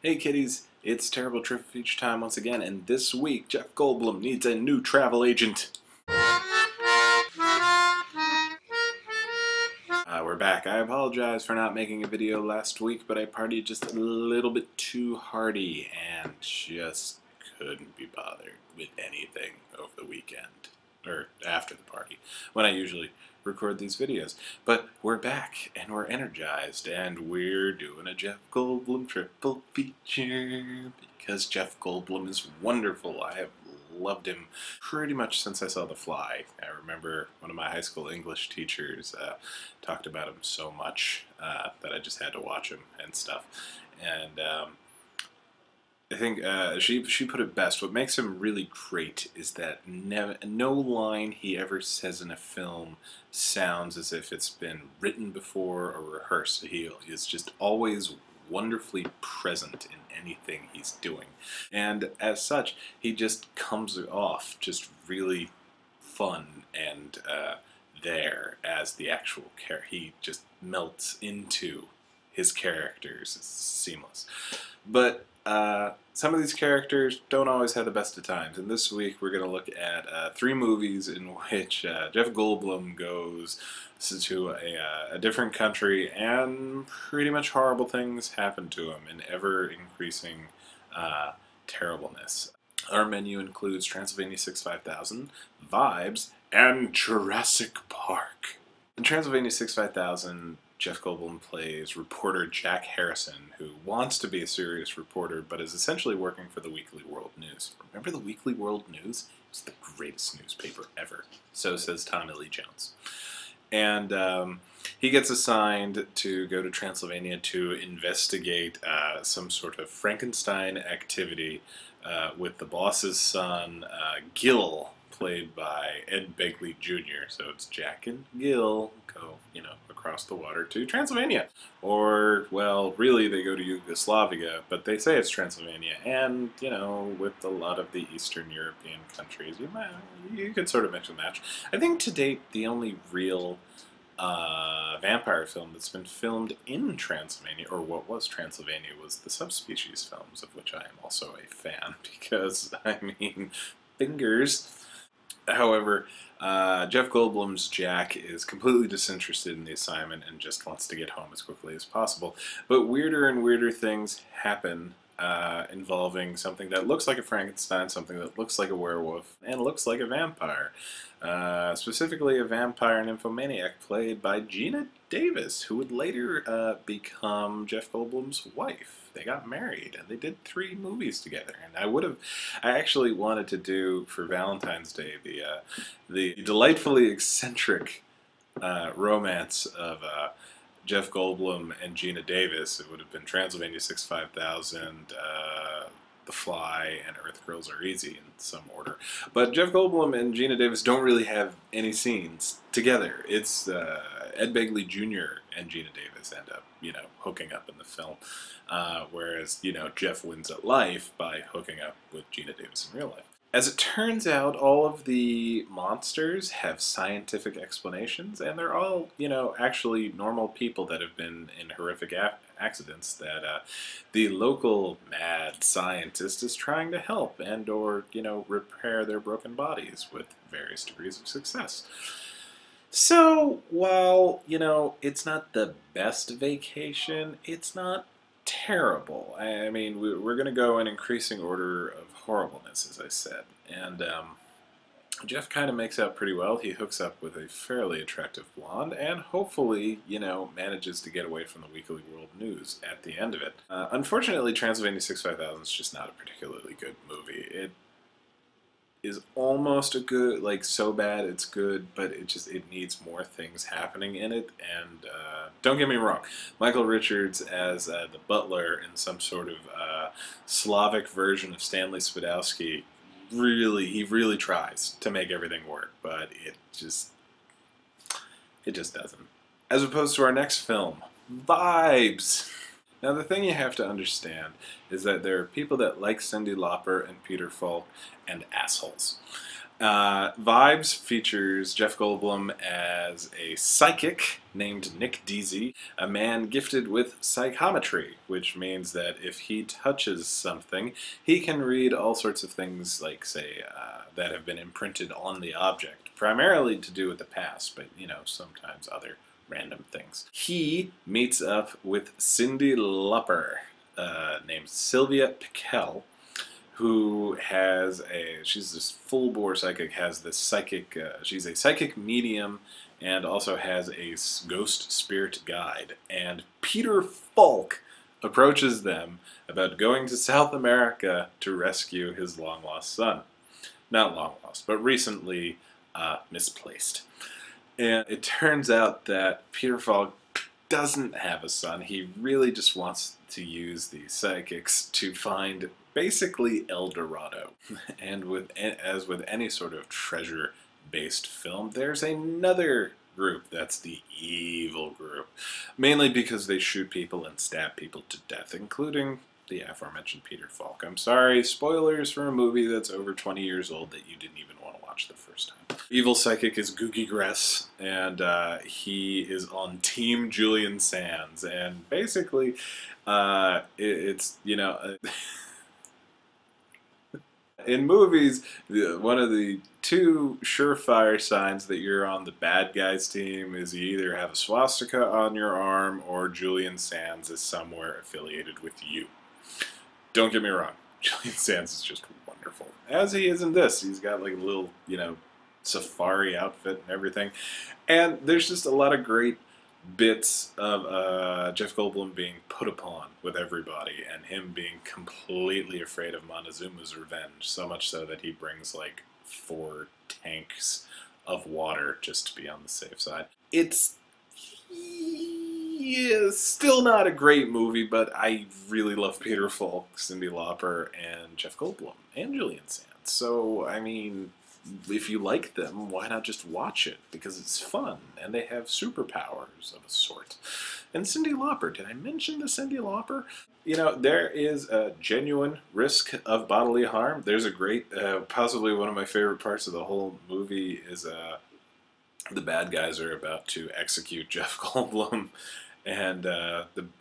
Hey kiddies, it's Terrible Trip Feature Time once again, and this week Jeff Goldblum needs a new travel agent. We're back. I apologize for not making a video last week, but I partied just a little bit too hardy and just couldn't be bothered with anything over the weekend, or after the party, when I usually record these videos. But we're back, and we're energized, and we're doing a Jeff Goldblum triple feature, because Jeff Goldblum is wonderful. I have loved him pretty much since I saw The Fly. I remember one of my high school English teachers talked about him so much that I just had to watch him and stuff. And I think she put it best. What makes him really great is that no line he ever says in a film sounds as if it's been written before or rehearsed. He is just always wonderfully present in anything he's doing. And as such, he just comes off just really fun and there as the actual character. He just melts into his characters. It's seamless. But some of these characters don't always have the best of times, and this week we're going to look at 3 movies in which Jeff Goldblum goes to a different country, and pretty much horrible things happen to him in ever-increasing terribleness. Our menu includes Transylvania 5000, Vibes, and Jurassic Park. In Transylvania 5000, Jeff Goldblum plays reporter Jack Harrison, who wants to be a serious reporter, but is essentially working for the Weekly World News. Remember the Weekly World News? It's the greatest newspaper ever. So says Tommy Lee Jones. And he gets assigned to go to Transylvania to investigate some sort of Frankenstein activity with the boss's son, Gil, played by Ed Begley Jr. So it's Jack and Gil go, across the water to Transylvania. Or, well, really they go to Yugoslavia, but they say it's Transylvania. And, with a lot of the Eastern European countries, you could sort of mix and match. I think to date the only real vampire film that's been filmed in Transylvania, or what was Transylvania, was the Subspecies films, of which I am also a fan, because, fingers. However, Jeff Goldblum's Jack is completely disinterested in the assignment and just wants to get home as quickly as possible. But weirder and weirder things happen involving something that looks like a Frankenstein, something that looks like a werewolf, and looks like a vampire. Specifically a vampire nymphomaniac played by Gina Davis, who would later become Jeff Goldblum's wife. They got married and they did 3 movies together. And I actually wanted to do for Valentine's Day the delightfully eccentric romance of Jeff Goldblum and Gina Davis. It would have been Transylvania 5000, The Fly, and Earth Girls Are Easy in some order. But Jeff Goldblum and Gina Davis don't really have any scenes together. It's Ed Begley Jr. and Gina Davis end up, hooking up in the film. Whereas, Jeff wins at life by hooking up with Gina Davis in real life. As it turns out, all of the monsters have scientific explanations, and they're all, actually normal people that have been in horrific accidents that the local mad scientist is trying to help and or, repair their broken bodies with various degrees of success. So, while, it's not the best vacation, it's not terrible. I mean, we're going to go in increasing order of horribleness, as I said. And Jeff kind of makes out pretty well. He hooks up with a fairly attractive blonde and hopefully, manages to get away from the Weekly World News at the end of it. Unfortunately, Transylvania 5000 is just not a particularly good movie. It is almost a good, so bad it's good, but it needs more things happening in it. And don't get me wrong, Michael Richards as the butler in some sort of Slavic version of Stanley Spadowski, he really tries to make everything work, but it just doesn't. As opposed to our next film, Vibes. Now, the thing you have to understand is that there are people that like Cyndi Lauper and Peter Falk and assholes. Vibes features Jeff Goldblum as a psychic named Nick Deasy, a man gifted with psychometry, which means that if he touches something, he can read all sorts of things, like, say, that have been imprinted on the object, primarily to do with the past, but, you know, sometimes other random things. He meets up with Cyndi Lauper, named Sylvia Piquel, who has she's this full-bore psychic, has this psychic, she's a psychic medium, and also has a ghost spirit guide. And Peter Falk approaches them about going to South America to rescue his long-lost son. Not long-lost, but recently misplaced. And it turns out that Peter Falk doesn't have a son. He really just wants to use these psychics to find basically El Dorado. And as with any sort of treasure-based film, there's another group that's the evil group. Mainly because they shoot people and stab people to death, including the aforementioned Peter Falk. I'm sorry, spoilers for a movie that's over 20 years old that you didn't even want to watch the first time. Evil psychic is Googie Gress, and he is on Team Julian Sands. And basically, it's, you know... In movies, one of the two surefire signs that you're on the bad guys team is you either have a swastika on your arm or Julian Sands is somewhere affiliated with you. Don't get me wrong, Julian Sands is just wonderful. As he is in this. He's got like a little, you know, safari outfit and everything. And there's just a lot of great bits of Jeff Goldblum being put upon with everybody and him being completely afraid of Montezuma's revenge, so much so that he brings like 4 tanks of water just to be on the safe side. It's still not a great movie, but I really love Peter Falk, Cyndi Lauper, and Jeff Goldblum, and Julian Sands. So, I mean, if you like them, why not just watch it? Because it's fun, and they have superpowers of a sort. And Cyndi Lauper, did I mention the Cyndi Lauper? You know, there is a genuine risk of bodily harm. There's a great, possibly one of my favorite parts of the whole movie is the bad guys are about to execute Jeff Goldblum, and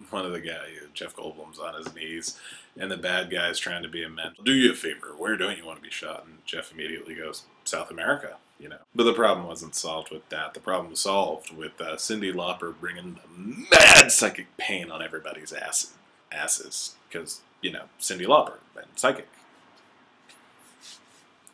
one of the guys, Jeff Goldblum's on his knees, and the bad guy's trying to be a mentor. Do you a favor, where don't you want to be shot? And Jeff immediately goes, South America, you know. But the problem wasn't solved with that. The problem was solved with Cyndi Lauper bringing the mad psychic pain on everybody's asses. Because, you know, Cyndi Lauper and psychic.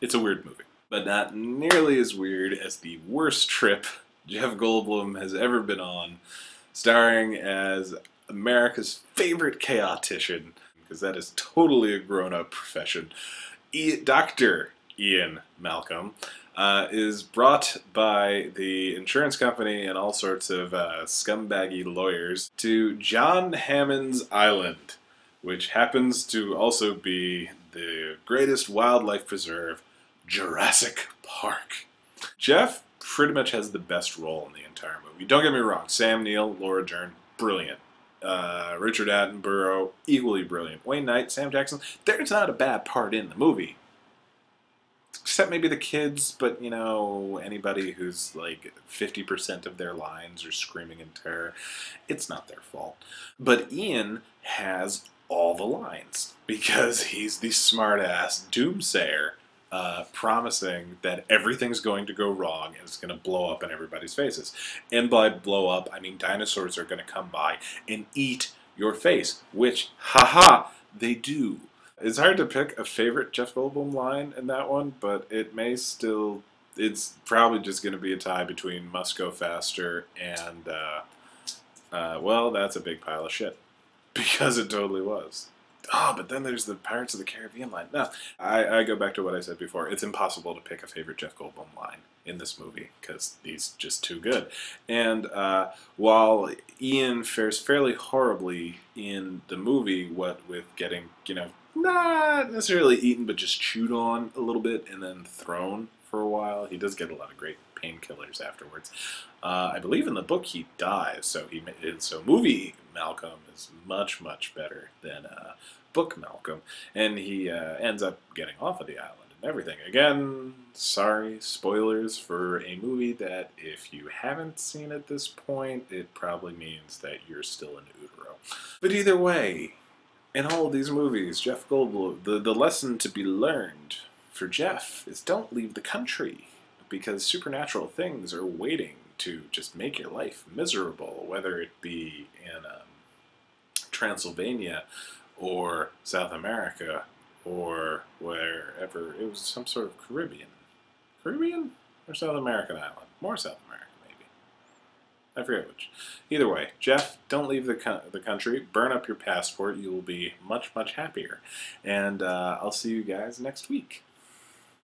It's a weird movie. But not nearly as weird as the worst trip Jeff Goldblum has ever been on, starring as America's favorite chaotician, because that is totally a grown-up profession. Dr. Ian Malcolm is brought by the insurance company and all sorts of scumbaggy lawyers to John Hammond's Island, which happens to also be the greatest wildlife preserve, Jurassic Park. Jeff pretty much has the best role in the entire movie. Don't get me wrong, Sam Neill, Laura Dern, brilliant. Richard Attenborough, equally brilliant. Wayne Knight, Sam Jackson, there's not a bad part in the movie. Except maybe the kids, but, you know, anybody who's like 50% of their lines are screaming in terror, it's not their fault. But Ian has all the lines, because he's the smart-ass doomsayer, promising that everyth's going to go wrong and it's going to blow up in everybody's faces. And by blow up, I mean dinosaurs are going to come by and eat your face, which, haha, they do. It's hard to pick a favorite Jeff Goldblum line in that one, but it may still, it's probably just going to be a tie between Must Go Faster and, well, that's a big pile of shit. Because it totally was. Oh, but then there's the Pirates of the Caribbean line. No, I go back to what I said before. It's impossible to pick a favorite Jeff Goldblum line in this movie, because he's just too good. And while Ian fares fairly horribly in the movie, what with getting, you know, not necessarily eaten, but just chewed on a little bit and then thrown for a while, he does get a lot of great painkillers afterwards. I believe in the book he dies, so movie Malcolm is much better than book Malcolm, and he ends up getting off of the island everything. Again, sorry, spoilers for a movie that if you haven't seen at this point, it probably means that you're still in utero. But either way, in all of these movies, Jeff Goldblum, the lesson to be learned for Jeff is don't leave the country, because supernatural things are waiting to just make your life miserable, whether it be in Transylvania or South America or wherever. It was some sort of Caribbean or South American island. More South American, maybe. I forget which. Either way, Jeff, don't leave the country. Burn up your passport. You will be much, much happier. And I'll see you guys next week.